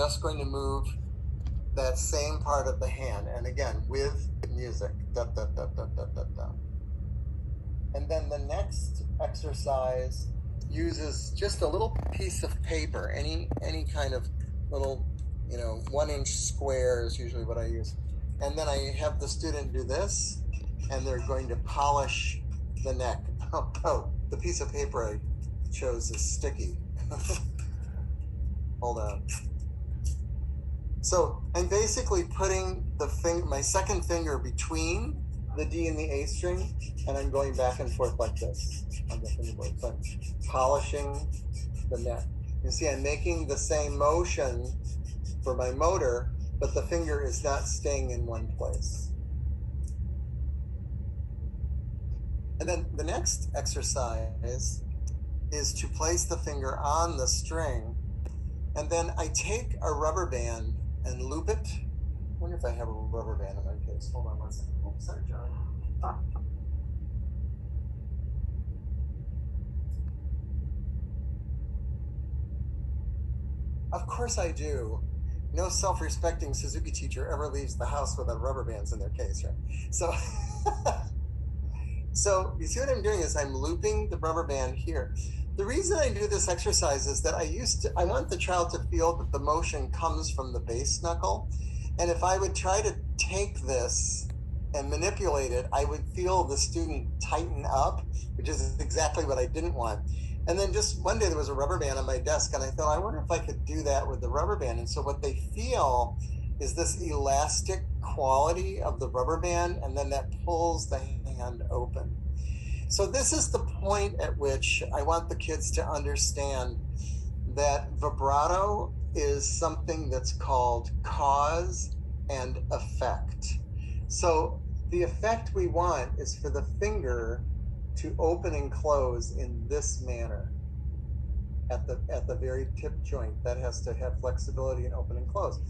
just going to move that same part of the hand, and again, with music. Da, da, da, da, da, da, da. And then the next exercise uses just a little piece of paper, any kind of little, 1-inch square is usually what I use. And then I have the student do this, and they're going to polish the neck. Oh, the piece of paper I chose is sticky. Hold on. So I'm basically putting my second finger between the D and the A string, and I'm going back and forth like this on the fingerboard. So I'm polishing the neck. You see, I'm making the same motion for my motor, but the finger is not staying in one place. And then the next exercise is to place the finger on the string, and then I take a rubber band and loop it. I wonder if I have a rubber band in my case. Hold on one second. Oh, sorry, John. Of course I do. No self-respecting Suzuki teacher ever leaves the house without rubber bands in their case, right? So, so you see what I'm doing is I'm looping the rubber band here. The reason I do this exercise is that I want the child to feel that the motion comes from the base knuckle. And if I would try to take this and manipulate it, I would feel the student tighten up, which is exactly what I didn't want. And then just one day there was a rubber band on my desk, and I thought, I wonder if I could do that with the rubber band. And so what they feel is this elastic quality of the rubber band, and then that pulls the hand open. So this is the point at which I want the kids to understand that vibrato is something that's called cause and effect. So the effect we want is for the finger to open and close in this manner at the very tip joint. That has to have flexibility and open and close.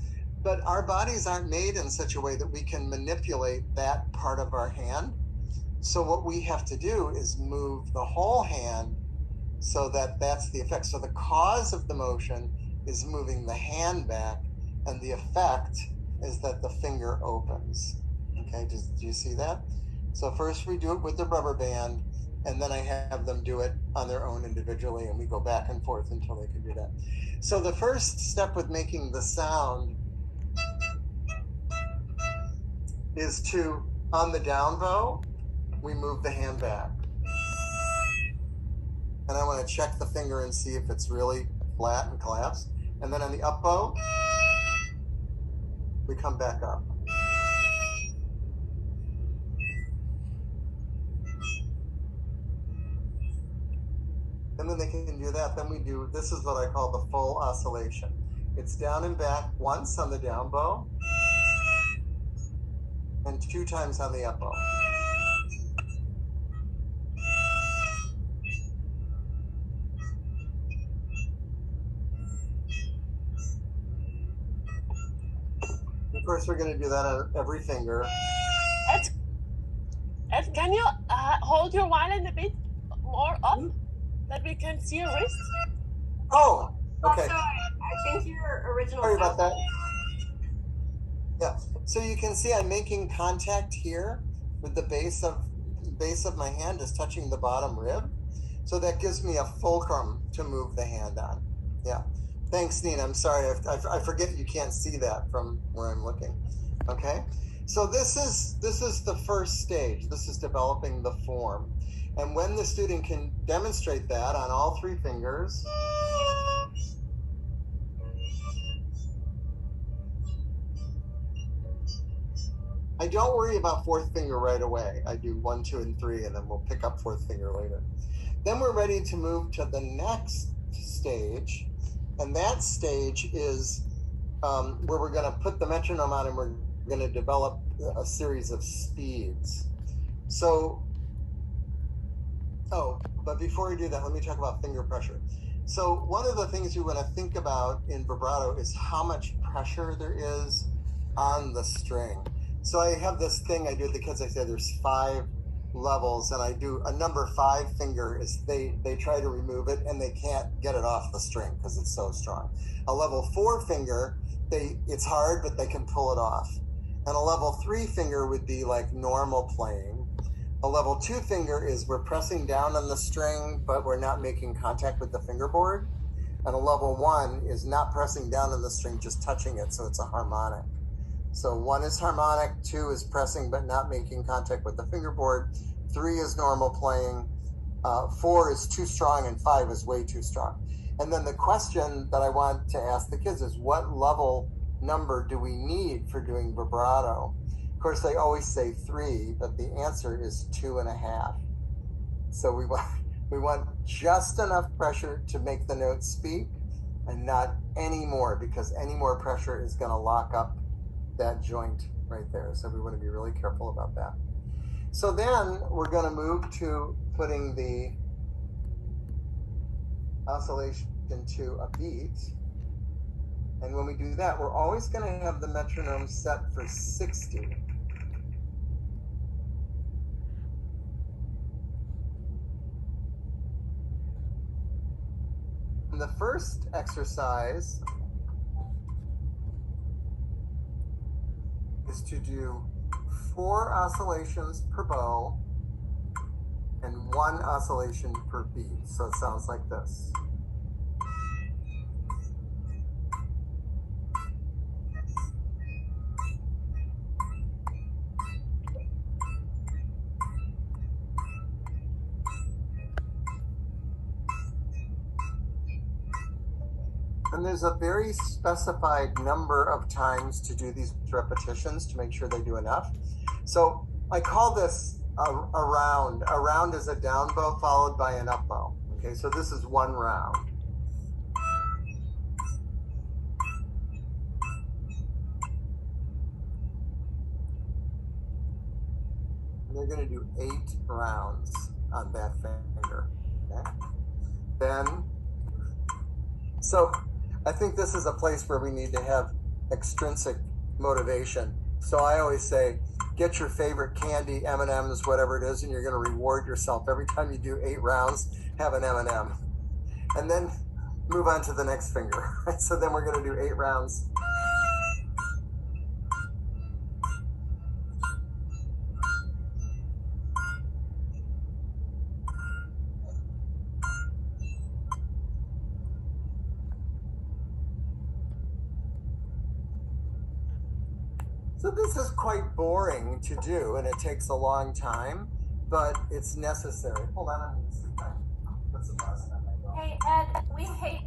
But our bodies aren't made in such a way that we can manipulate that part of our hand. So what we have to do is move the whole hand so that that's the effect. So the cause of the motion is moving the hand back, and the effect is that the finger opens. Okay, do you see that? So first we do it with the rubber band, and then I have them do it on their own individually, and we go back and forth until they can do that. So the first step with making the sound is to, on the down bow, we move the hand back. And I want to check the finger and see if it's really flat and collapsed. And then on the up bow, we come back up. And then they can do that. Then we do, this is what I call the full oscillation. It's down and back once on the down bow, and 2 times on the up bow. Of course, we're going to do that on every finger. Ed, can you hold your violin a bit more up that we can see your wrist? Oh, okay. Also, I think your original. Sorry about that. Yeah. So you can see I'm making contact here with the base of my hand is touching the bottom rib. So that gives me a fulcrum to move the hand on. Yeah. Thanks, Nina. I'm sorry. I forget you can't see that from where I'm looking. Okay. So this is the first stage. This is developing the form. And when the student can demonstrate that on all 3 fingers, I don't worry about 4th finger right away. I do 1, 2, and 3, and then we'll pick up 4th finger later. Then we're ready to move to the next stage. And that stage is where we're going to put the metronome on, and we're going to develop a series of speeds. So, but before we do that, let me talk about finger pressure. So one of the things you want to think about in vibrato is how much pressure there is on the string. So I have this thing I do with the kids. I say there's 5 levels, and I do a number 5 finger is they try to remove it and they can't get it off the string because it's so strong. A level 4 finger it's hard, but they can pull it off. And a level 3 finger would be like normal playing. A level 2 finger is we're pressing down on the string, but we're not making contact with the fingerboard. And a level 1 is not pressing down on the string, just touching it, so it's a harmonic. So 1 is harmonic, 2 is pressing but not making contact with the fingerboard, 3 is normal playing, 4 is too strong, and 5 is way too strong. And then the question that I want to ask the kids is, what level number do we need for doing vibrato? Of course, they always say 3, but the answer is 2.5. So we want just enough pressure to make the note speak, and not any more, because any more pressure is going to lock up that joint right there. So we want to be really careful about that. So then we're going to move to putting the oscillation to a beat. And when we do that, we're always going to have the metronome set for 60. And the first exercise is to do 4 oscillations per bow and 1 oscillation per beat. So it sounds like this. And there's a very specified number of times to do these repetitions to make sure they do enough. So I call this a round. A round is a down bow followed by an up bow. Okay, so this is 1 round. And they're going to do 8 rounds on that finger. Okay? Then, so I think this is a place where we need to have extrinsic motivation. So I always say, get your favorite candy, M&Ms, whatever it is, and you're going to reward yourself. Every time you do 8 rounds, have an M&M. And then move on to the next finger. So then we're going to do 8 rounds. So this is quite boring to do, and it takes a long time, but it's necessary. Hold on, I'm going to see if I put some dust on my phone. Hey, Ed, we hate